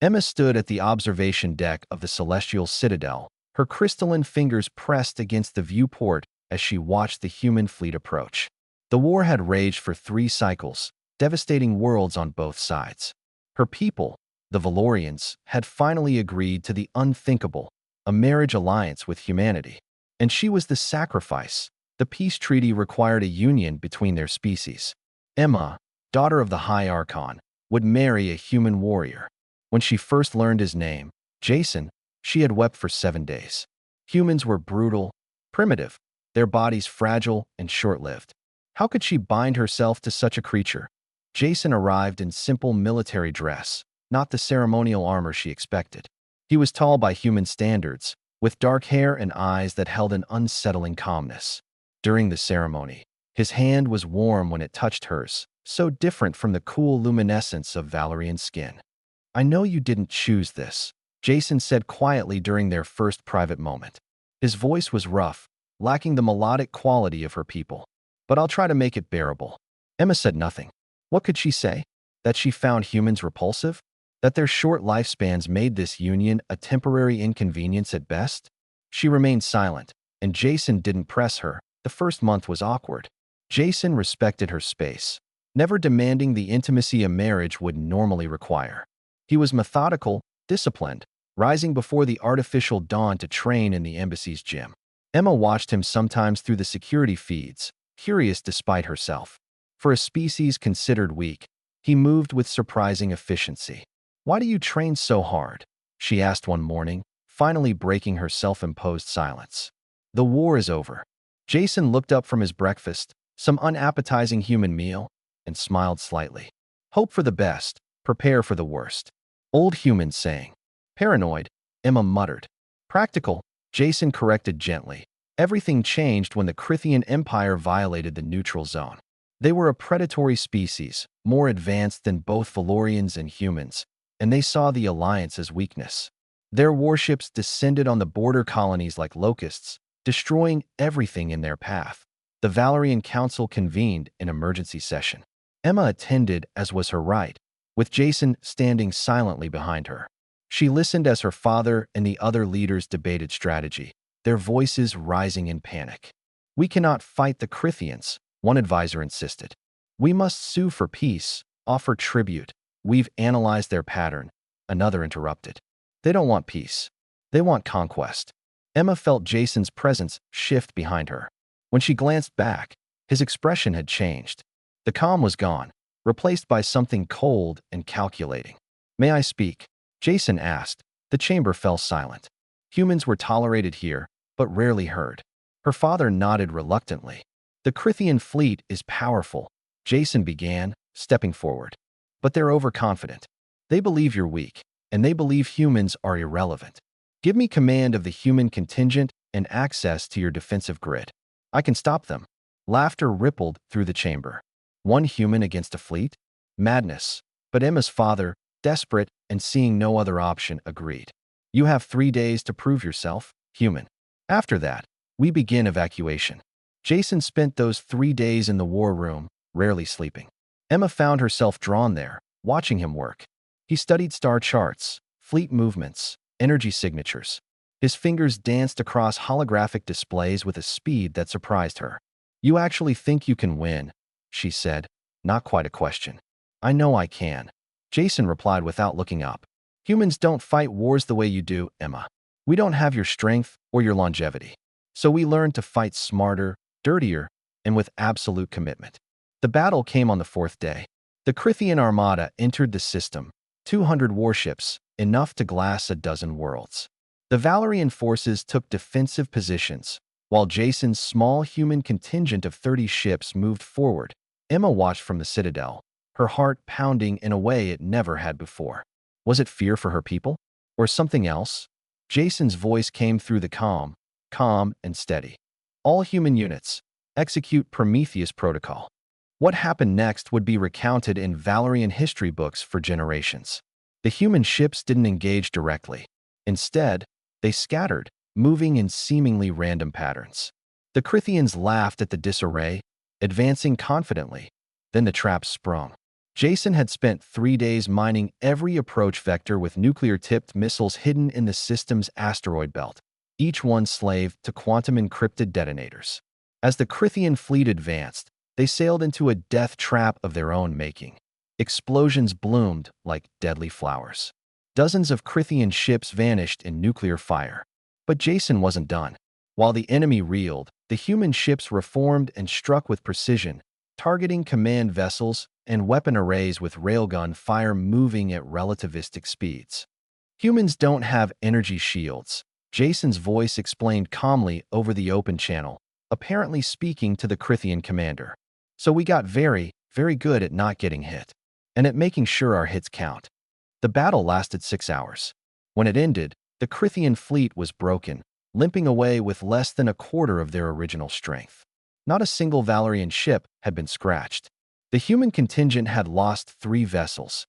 Emma stood at the observation deck of the celestial citadel, her crystalline fingers pressed against the viewport as she watched the human fleet approach. The war had raged for 3 cycles, devastating worlds on both sides. Her people, the Valorians, had finally agreed to the unthinkable, a marriage alliance with humanity. And she was the sacrifice. The peace treaty required a union between their species. Emma, daughter of the High Archon, would marry a human warrior. When she first learned his name, Jason, she had wept for 7 days. Humans were brutal, primitive, their bodies fragile and short-lived. How could she bind herself to such a creature? Jason arrived in simple military dress, not the ceremonial armor she expected. He was tall by human standards, with dark hair and eyes that held an unsettling calmness. During the ceremony, his hand was warm when it touched hers, so different from the cool luminescence of Valerian's skin. "I know you didn't choose this," Jason said quietly during their first private moment. His voice was rough, lacking the melodic quality of her people. "But I'll try to make it bearable." Emma said nothing. What could she say? That she found humans repulsive? That their short lifespans made this union a temporary inconvenience at best? She remained silent, and Jason didn't press her. The first month was awkward. Jason respected her space, never demanding the intimacy a marriage would normally require. He was methodical, disciplined, rising before the artificial dawn to train in the embassy's gym. Emma watched him sometimes through the security feeds, curious despite herself. For a species considered weak, he moved with surprising efficiency. "Why do you train so hard?" she asked one morning, finally breaking her self-imposed silence. "The war is over." Jason looked up from his breakfast, some unappetizing human meal, and smiled slightly. "Hope for the best, prepare for the worst." Old human saying. "Paranoid," Emma muttered. "Practical," Jason corrected gently. Everything changed when the Crithian Empire violated the neutral zone. They were a predatory species, more advanced than both Valorians and humans, and they saw the alliance as weakness. Their warships descended on the border colonies like locusts, destroying everything in their path. The Valerian Council convened an emergency session. Emma attended, as was her right, with Jason standing silently behind her. She listened as her father and the other leaders debated strategy, their voices rising in panic. "We cannot fight the Crithians," one advisor insisted. "We must sue for peace, offer tribute. We've analyzed their pattern," another interrupted. "They don't want peace. They want conquest." Emma felt Jason's presence shift behind her. When she glanced back, his expression had changed. The calm was gone, replaced by something cold and calculating. "May I speak?" Jason asked. The chamber fell silent. Humans were tolerated here, but rarely heard. Her father nodded reluctantly. "The Crithian fleet is powerful," Jason began, stepping forward. "But they're overconfident. They believe you're weak, and they believe humans are irrelevant. Give me command of the human contingent and access to your defensive grid. I can stop them." Laughter rippled through the chamber. One human against a fleet? Madness. But Emma's father, desperate and seeing no other option, agreed. "You have 3 days to prove yourself, human. After that, we begin evacuation." Jason spent those 3 days in the war room, rarely sleeping. Emma found herself drawn there, watching him work. He studied star charts, fleet movements, energy signatures. His fingers danced across holographic displays with a speed that surprised her. "You actually think you can win?" she said, not quite a question. "I know I can," Jason replied without looking up. "Humans don't fight wars the way you do, Emma. We don't have your strength or your longevity. So we learn to fight smarter, dirtier, and with absolute commitment." The battle came on the 4th day. The Crithian armada entered the system, 200 warships, enough to glass a dozen worlds. The Valerian forces took defensive positions, while Jason's small human contingent of 30 ships moved forward. Emma watched from the citadel, her heart pounding in a way it never had before. Was it fear for her people? Or something else? Jason's voice came through the calm and steady. "All human units, execute Prometheus Protocol." What happened next would be recounted in Valerian history books for generations. The human ships didn't engage directly. Instead, they scattered, moving in seemingly random patterns. The Crithians laughed at the disarray, advancing confidently. Then the trap sprung. Jason had spent 3 days mining every approach vector with nuclear-tipped missiles hidden in the system's asteroid belt, each one slave to quantum-encrypted detonators. As the Crythian fleet advanced, they sailed into a death trap of their own making. Explosions bloomed like deadly flowers. Dozens of Crythian ships vanished in nuclear fire. But Jason wasn't done. While the enemy reeled, the human ships reformed and struck with precision, targeting command vessels and weapon arrays with railgun fire moving at relativistic speeds. Humans don't have energy shields, Jason's voice explained calmly over the open channel, apparently speaking to the Crythian commander. So we got very, very good at not getting hit, and at making sure our hits count. The battle lasted 6 hours. When it ended, the Crythian fleet was broken, limping away with less than a quarter of their original strength. Not a single Valerian ship had been scratched. The human contingent had lost 3 vessels.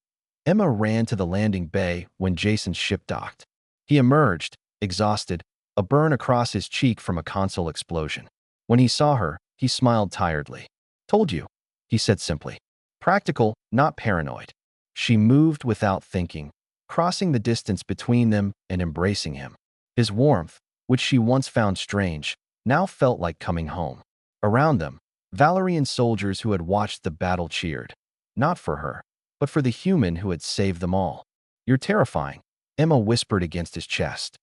Emma ran to the landing bay when Jason's ship docked. He emerged, exhausted, a burn across his cheek from a console explosion. When he saw her, he smiled tiredly. "Told you," he said simply. Practical, not paranoid. She moved without thinking, crossing the distance between them and embracing him. His warmth, which she once found strange, now felt like coming home. Around them, Valerian soldiers who had watched the battle cheered. Not for her, but for the human who had saved them all. "You're terrifying," Emma whispered against his chest.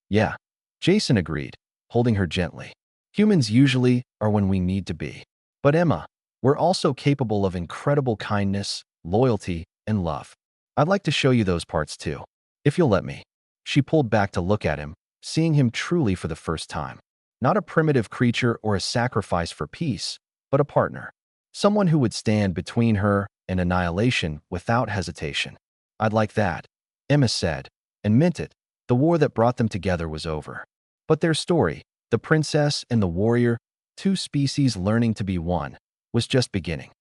"Yeah," Jason agreed, holding her gently. "Humans usually are when we need to be. But Emma, we're also capable of incredible kindness, loyalty, and love. I'd like to show you those parts too, if you'll let me." She pulled back to look at him, seeing him truly for the first time. Not a primitive creature or a sacrifice for peace, but a partner. Someone who would stand between her and annihilation without hesitation. "I'd like that," Emma said, and meant it. The war that brought them together was over. But their story, the princess and the warrior, 2 species learning to be one, was just beginning.